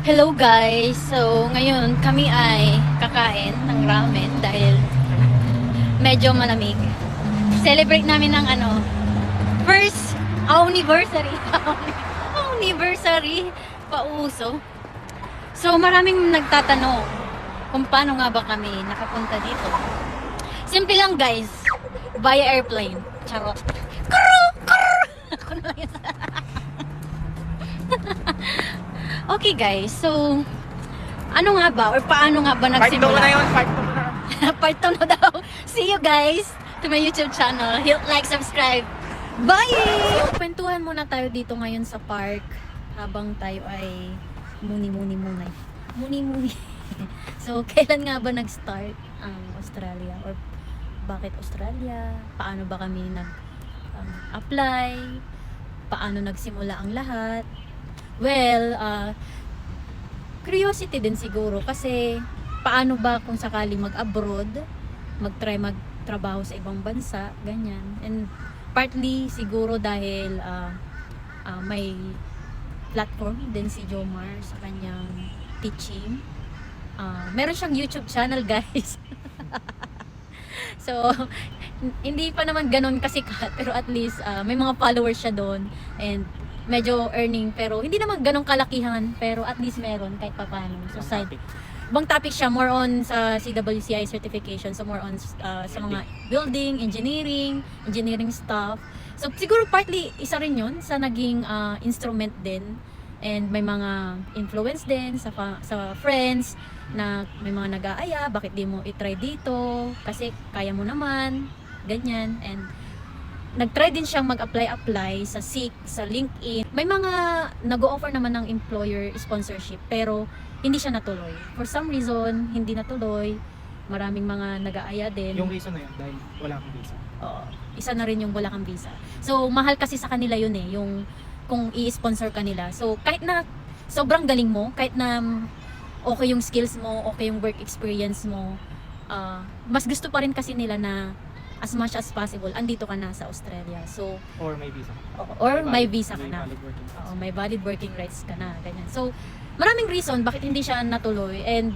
Hello guys! So, ngayon kami ay kakain ng ramen dahil medyo malamig. Celebrate namin ng first anniversary. Anniversary pauso. So, maraming nagtatanong kung paano nga ba kami nakapunta dito. Simple lang guys, via airplane. Charot. Ako na lang yun. Okay guys, so ano nga ba or paano nga ba nagsimula? Part 2 na yun, part 2 na. Part 2 na daw. See you guys to my YouTube channel. Hit like, subscribe. Bye! Kwentuhan muna tayo dito ngayon sa park habang tayo ay muni-muni muna. Muni-muni. So, kailan nga ba nag-start ang Australia? Or bakit Australia? Paano ba kami nag-apply? Paano nagsimula ang lahat? Well, curiosity din siguro kasi paano ba kung sakali mag-abroad, mag-try magtrabaho sa ibang bansa, ganyan. And partly siguro dahil may platform din si Jomar sa kanyang teaching. Meron siyang YouTube channel guys. So, hindi pa naman ganun kasikat pero at least may mga followers siya doon and medyo earning pero hindi naman ganong kalakihan pero at least meron kahit papaano. So side bang topic siya more on sa CWCI certification, so more on sa mga building, engineering stuff. So siguro partly isa rin 'yon sa naging instrument din and may mga influence din sa friends na may mga nag-aaya, bakit di mo i-try dito kasi kaya mo naman, ganyan. And nag-try din siyang mag-apply sa Seek, sa LinkedIn. May mga nag-o-offer naman ng employer sponsorship pero hindi siya natuloy. For some reason, hindi natuloy. Maraming mga nag-aaya din. Yung reason na yun, dahil wala akong visa. Oo, isa na rin yung wala kang visa. So, mahal kasi sa kanila yun eh, yung kung i-sponsor kanila. So, kahit na sobrang galing mo, kahit na okay yung skills mo, okay yung work experience mo, mas gusto pa rin kasi nila na as much as possible, andito ka na sa Australia. So, Or may visa. or may visa ka na. Valid working rights. May valid working rights ka na, ganyan. So, maraming reason bakit hindi siya natuloy and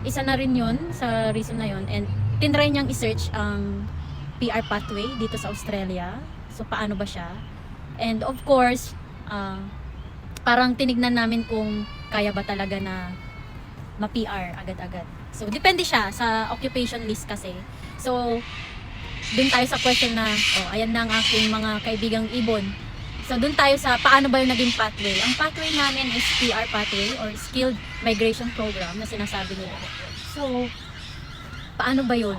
isa na rin yun sa reason na yun and tinry niyang i-search ang PR pathway dito sa Australia. So, paano ba siya? And of course, parang tinignan namin kung kaya ba talaga na ma-PR agad-agad. So, depende siya sa occupation list kasi. So, dun tayo sa question na, ayan na ang aking mga kaibigang ibon. So, dun tayo sa paano ba yung naging pathway. Ang pathway namin is PR pathway or Skilled Migration Program na sinasabi nila. So, paano ba yun?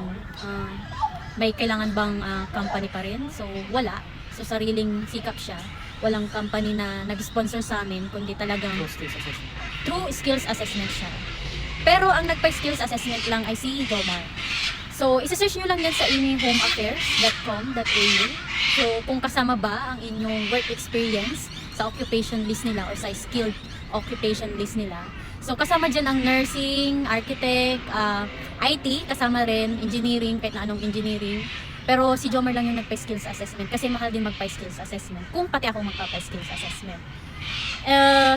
May kailangan bang company pa rin? So, wala. So, sariling sikap siya. Walang company na nag-sponsor sa amin, kundi talagang True skills assessment. true skills assessment siya. Pero ang nagpa-skills assessment lang ay si Jomar. So, isa-search nyo lang yan sa imihomeaffairs.com.au. So, kung kasama ba ang inyong work experience sa occupation list nila or sa skilled occupation list nila. So, kasama dyan ang nursing, architect, IT, kasama rin, engineering, kahit na anong engineering. Pero si Jomar lang yung nagpa-skills assessment kasi mahal din magpa-skills assessment. Kung pati ako magpa-skills assessment.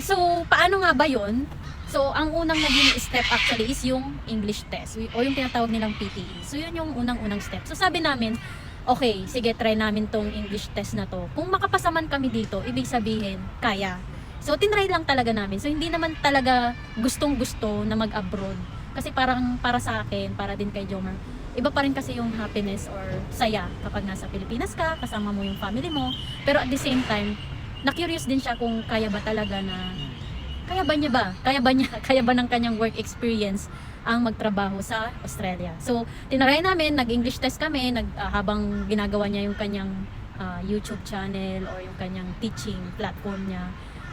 So, paano nga ba yun? So, ang unang naging step actually is yung English test o yung tinatawag nilang PTE. So, yun yung unang-unang step. So, sabi namin, okay, sige, try namin tong English test na to. Kung makapasa man kami dito, ibig sabihin, kaya. So, tinry lang talaga namin. So, hindi naman talaga gustong-gusto na mag-abroad. Kasi parang para sa akin, para din kay Jomar, iba pa rin kasi yung happiness or saya kapag nasa Pilipinas ka, kasama mo yung family mo. Pero at the same time, na-curious din siya kung kaya ba talaga na kaya ba ng kanyang work experience ang magtrabaho sa Australia. So, tinry namin, nag-English test kami, habang ginagawa niya yung kanyang YouTube channel or yung kanyang teaching platform niya,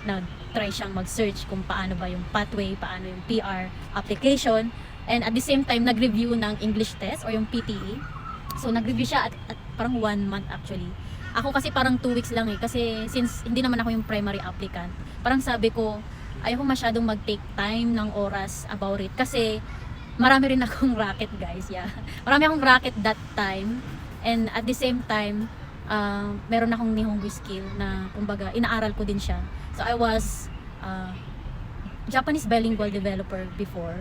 nag-try siyang mag-search kung paano ba yung pathway, paano yung PR application, and at the same time, nag-review ng English test or yung PTE. So, nag-review siya at parang 1 month actually. Ako kasi parang 2 weeks lang kasi since hindi naman ako yung primary applicant, parang sabi ko, ayoko masyadong mag-take time ng oras about it kasi marami rin akong racket guys, yeah. Marami akong racket that time and at the same time meron akong Nihongo skill na kumbaga inaaral ko din siya. So I was Japanese bilingual developer before.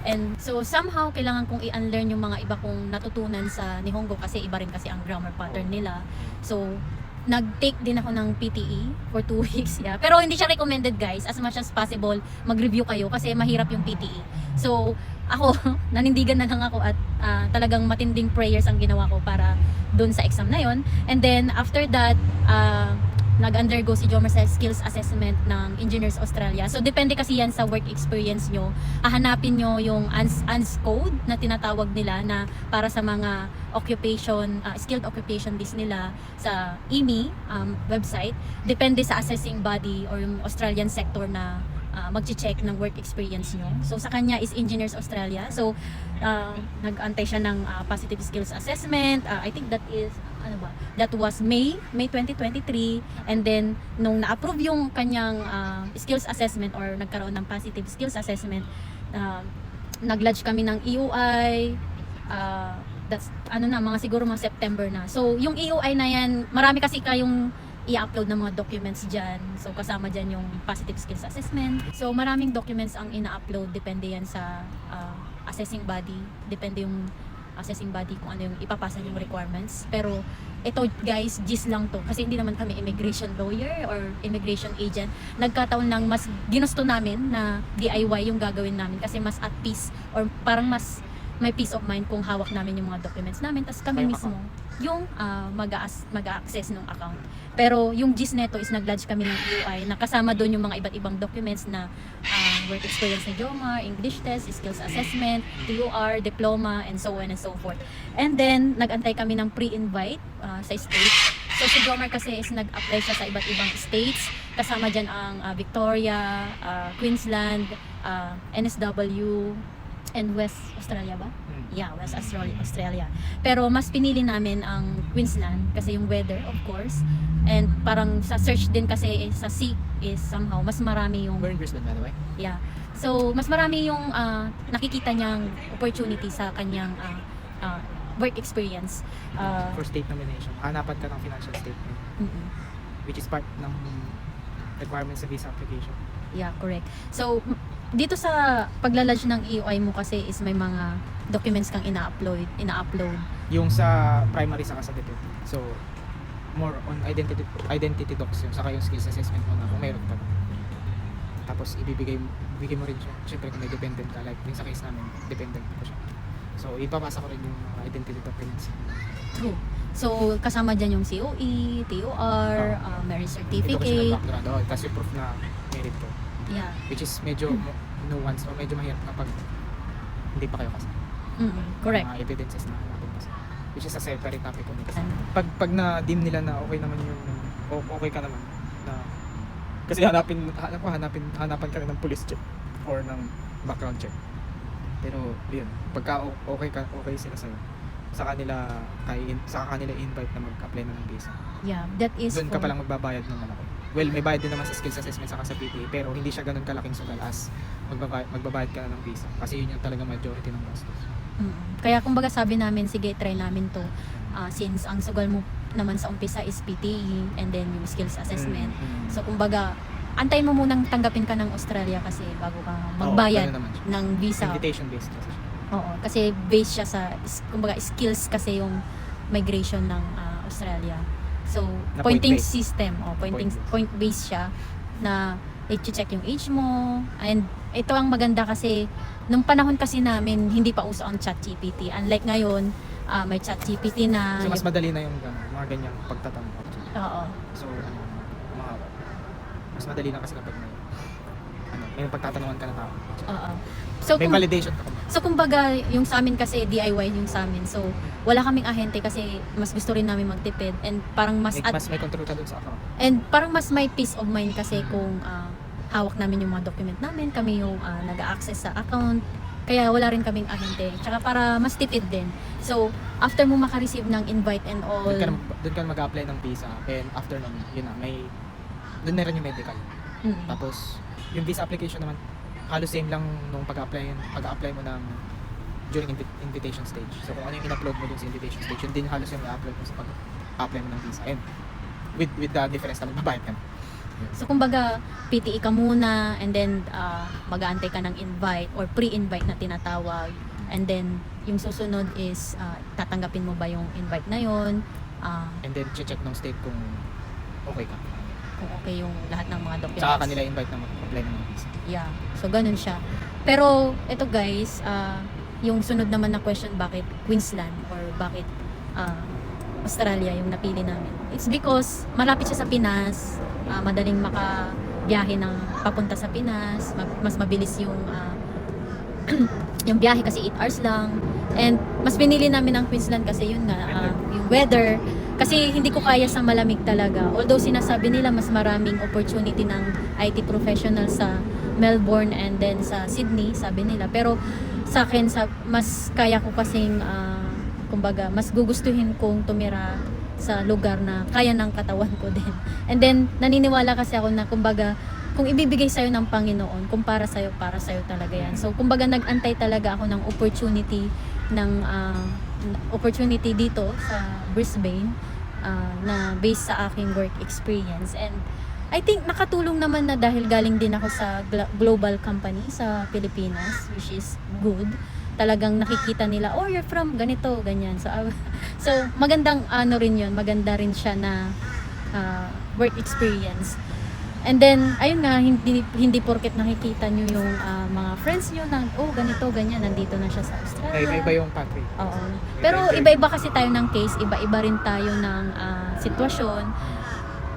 And so somehow kailangan kong i-unlearn yung mga iba kong natutunan sa Nihongo kasi iba rin kasi ang grammar pattern nila. So nag-take din ako ng PTE for 2 weeks, yeah. Pero hindi siya recommended, guys. As much as possible, mag-review kayo kasi mahirap yung PTE. So ako, nanindigan na lang ako at talagang matinding prayers ang ginawa ko para dun sa exam na yon. And then after that, nag-undergo si Jomar sa skills assessment ng Engineers Australia. So, depende kasi yan sa work experience nyo. Hahanapin nyo yung ANS code na tinatawag nila na para sa mga occupation, skilled occupation list nila sa IMI website. Depende sa assessing body or yung Australian sector na mag-check ng work experience nyo. So, sa kanya is Engineers Australia. So, nag-antay siya ng positive skills assessment. I think that is that was May 2023, and then nung na-approve yung kanyang skills assessment or nagkaroon ng positive skills assessment, nag-lodge kami ng EUI, that's mga siguro mga September na. So yung EUI na yan, marami kasi kayong i-upload ng mga documents dyan. So kasama dyan yung positive skills assessment. So maraming documents ang ina-upload, depende yan sa assessing body, depende yung assessing body kung ano yung ipapasa yung requirements. Pero ito guys, GIS lang to kasi hindi naman kami immigration lawyer or immigration agent. Nagkataon lang mas ginusto namin na DIY yung gagawin namin kasi mas at peace or parang mas may peace of mind kung hawak namin yung mga documents namin. Tapos kami mismo yung mag-access ng account. Pero yung GIS neto is nag-lodge kami ng EUI na kasama doon yung mga iba't ibang documents na work experience ni Jomar, English test, skills assessment, TUR, diploma, and so on and so forth. And then, nag-antay kami ng pre-invite sa state. So si Jomar kasi is nag-apply siya sa iba't ibang states. Kasama dyan ang Victoria, Queensland, NSW, and West Australia ba? Yeah, West Australia. Pero mas pinili namin ang Queensland kasi yung weather, of course. And parang sa search din kasi sa SEEK is somehow mas marami yung... We're in Brisbane, by the way. Yeah. So, mas marami yung nakikita niyang opportunity sa kanyang work experience. For state nomination, hanapan ka ng financial statement, which is part ng requirements sa visa application. Yeah, correct. So, dito sa paglalodge ng EUI mo kasi is may mga documents kang ina-upload. Yung sa primary saka sa debut. So, more on identity docs yun, saka yung skills assessment mo na kung meron pa. Tapos ibibigay mo rin siya. Siyempre kung may dependent ka, like yung sa case namin, dependent ko siya. So, ipapasa ko rin yung identity documents. True. So, kasama dyan yung COE, TUR, marriage Ito kasi certificate. nag-background. Tapos yung proof na merit ko. Yeah. Which is medyo nuance o medyo mahirap kapag hindi pa kayo kasama. Correct. Mga evidences na hanapin kasi. Which is a separate topic ko kasi. Pag na-deem nila na okay naman yung okay ka naman na kasi hanapan ka rin ng police check or ng background check. Pero yun, pagka okay sila sa'yo, saka kanila invite na mag-apply na ng visa. Yeah, that is Doon ka palang magbabayad ng malaki. Well, may bayad din naman sa skills assessment saka sa PTA, pero hindi siya ganun kalaking sugal as magbabayad ka na ng visa. Kasi yun yung talaga majority ng gastos. Kaya kumbaga sabi namin, sige, try namin to. Since ang sugal mo naman sa umpisa is PTE and then yung skills assessment. So kumbaga, antayin mo munang tanggapin ka ng Australia kasi bago ka magbayad ganun naman siya. ng visa. Invitation based kasi siya. Oo, kasi based siya sa kumbaga skills kasi yung migration ng Australia. So, Na pointing point-based. system, point based siya na i-check yung age mo. And ito ang maganda kasi nung panahon kasi namin hindi pa uso ang ChatGPT. Unlike ngayon, may ChatGPT na. So, mas madali na yung mga ganyang pagtatanong. Oo. So, mas madali na kasi kapag may pagtatanungan ka na tao. Oo. So, May validation ka. So kumbaga, yung sa amin kasi DIY yung sa amin. So wala kaming ahente kasi mas gusto rin namin magtipid and parang mas May control ka dun sa account. and parang mas may peace of mind kasi kung hawak namin yung mga document namin, kami yung nag-access sa account. Kaya wala rin kaming ahente. Tsaka para mas tipid din. So after mo maka-receive ng invite and all, Doon ka mag-apply ng visa and after nun, yun na, doon na rin yung medical. Tapos, yung visa application naman, halos same lang nung pag-apply mo ng during invitation stage. So kung ano yung in-upload mo dun sa invitation stage, yun din halos yung i-upload mo sa pag-apply mo ng visa. And with the difference na magbabayad ka. So kumbaga, PTE ka muna and then mag-aantay ka ng invite or pre-invite na tinatawag. And then yung susunod is tatanggapin mo ba yung invite na yon? And then check ng state kung okay ka. Kung okay yung lahat ng mga documents. Saka kanila invite na mag-apply ng mga visa. Yeah. So ganun siya. Pero ito guys, yung sunod naman na question, bakit Queensland or bakit Australia yung napili namin? It's because malapit siya sa Pinas, madaling makabiyahe ng papunta sa Pinas, mas mabilis yung yung biyahe kasi 8 hours lang. And mas pinili namin ang Queensland kasi yun nga, yung weather. Kasi hindi ko kaya sa malamig talaga. Although sinasabi nila mas maraming opportunity ng IT professional sa Melbourne and then sa Sydney, sabi nila. Pero sa akin, mas kaya ko kasing, kumbaga, mas gugustuhin kong tumira sa lugar na kaya ng katawan ko din. And then, naniniwala kasi ako na, kumbaga, kung ibibigay sa'yo ng Panginoon, kung para sa'yo talaga yan. So, kumbaga, nag-antay talaga ako ng opportunity dito sa Brisbane na based sa aking work experience. And I think nakatulong naman na dahil galing din ako sa global company sa Pilipinas, which is good. Talagang nakikita nila, oh, you're from ganito, ganyan. So magandang rin yun, maganda rin siya na work experience. And then, ayun nga, hindi porket nakikita nyo yung mga friends nyo na, oh, ganito, ganyan, nandito na siya sa Australia. Iba-iba yung pathway. Oo. Pero iba-iba kasi tayo ng case, iba-iba rin tayo ng sitwasyon.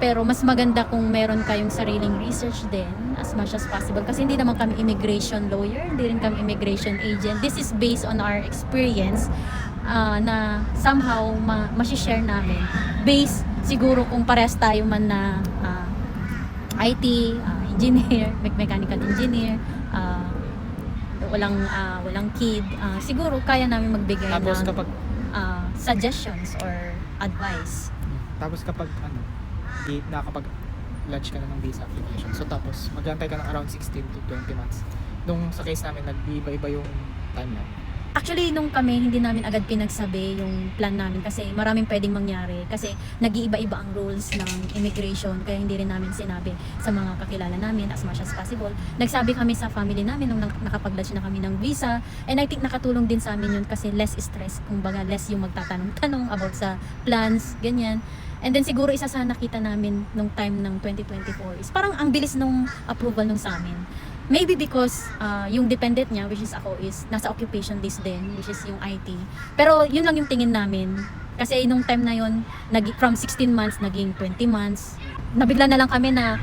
Pero mas maganda kung meron kayong sariling research din as much as possible. Kasi hindi naman kami immigration lawyer, hindi rin kami immigration agent. This is based on our experience na somehow masishare namin. Based siguro kung parehas tayo man na IT, engineer, mechanical engineer, walang kid, siguro kaya namin magbigay Tapos ng kapag suggestions or advice. Tapos kapag nakapag-lodge ka na ng visa application. So tapos mag-antay ka ng around 16 to 20 months. Nung sa case namin, nag-iba-iba yung timeline. Actually, nung kami, hindi namin agad pinagsabi yung plan namin kasi maraming pwedeng mangyari. Kasi nag-iiba-iba ang rules ng immigration kaya hindi rin namin sinabi sa mga kakilala namin as much as possible. Nagsabi kami sa family namin nung nakapag-lodge na kami ng visa. And I think nakatulong din sa amin yun kasi less stress. Kumbaga, less yung magtatanong-tanong about sa plans, ganyan. And then siguro isa sa nakita namin nung time ng 2024 is parang ang bilis nung approval nung sa amin. Maybe because yung dependent niya, which is ako, is nasa occupation list din, which is yung IT. Pero yun lang yung tingin namin. Kasi nung time na yun, from 16 months, naging 20 months. Nabigla na lang kami na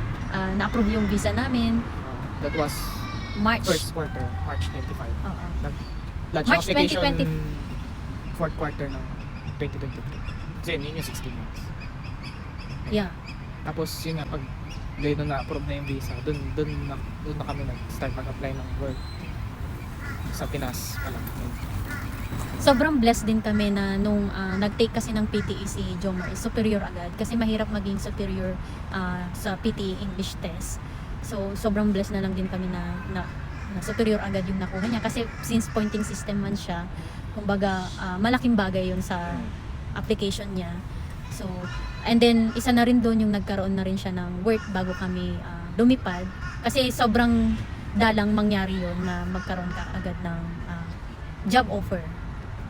na-approve yung visa namin. That was March. first quarter, March 25. Oo. Lodge March application 2020. fourth quarter ng 2023. Kasi yun yung 16 months. Yeah. Tapos yun nga, pag doon na-approve na yung visa, doon na kami nag-start mag-apply ng work sa Pinas pa lang. Sobrang blessed din kami na nung nag-take kasi ng PTE si Jomar is superior agad kasi mahirap maging superior sa PTE English test. So sobrang blessed na lang din kami na superior agad yung nakuha niya kasi since pointing system man siya, kumbaga malaking bagay yun sa application niya. So and then isa na rin doon yung nagkaroon na rin siya ng work bago kami lumipad kasi sobrang dalang mangyari yun na magkaroon ka agad ng job offer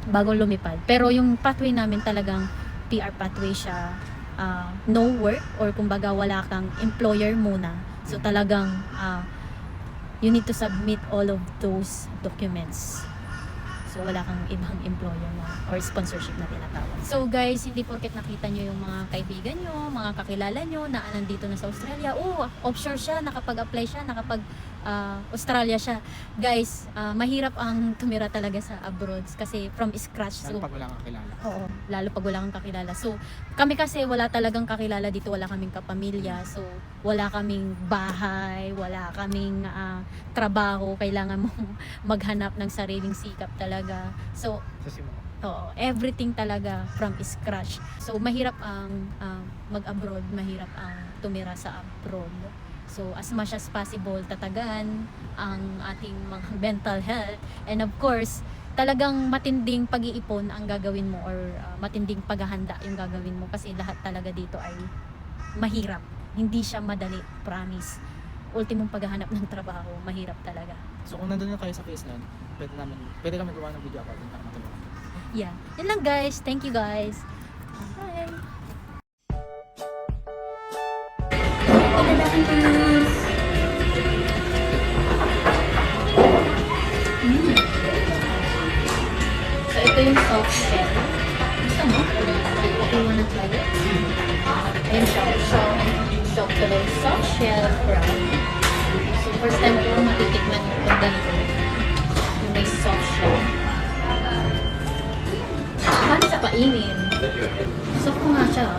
bago lumipad. Pero yung pathway namin talagang PR pathway siya, no work or kumbaga wala kang employer muna. So talagang you need to submit all of those documents. So wala kang ibang employer na or sponsorship na tinatawag. So guys, hindi porket nakita nyo yung mga kaibigan nyo, mga kakilala nyo na nandito na sa Australia, offshore siya, nakapag-apply siya, Australia siya. Guys, mahirap ang tumira talaga sa abroad kasi from scratch. Lalo pag wala kang kakilala. Oo, lalo pag wala kang kakilala. So, kami kasi wala talagang kakilala dito, wala kaming kapamilya. So, wala kaming bahay, wala kaming trabaho. Kailangan mo maghanap ng sariling sikap talaga. So, Sa simula. oo, everything talaga from scratch. So, mahirap ang mag-abroad, mahirap ang tumira sa abroad. So, as much as possible, tatagan ang ating mga mental health. And of course, talagang matinding pag-iipon ang gagawin mo or matinding paghahanda yung gagawin mo kasi lahat talaga dito ay mahirap. Hindi siya madali, promise. Ultimong paghahanap ng trabaho, mahirap talaga. So kung nandun na kayo sa case na yun, pwede kami gawa ng video call din para matulungan. Yeah. Yun lang guys. Thank you guys. Bye. So ito yung soft shell. Gusto mo? You wanna try it? Ayun siya. Soft tuloy. Soft shell crab. So first time ko matitikman yung pag ganito. Yung may soft shell. Paano sa kainin? Soft ko nga siya.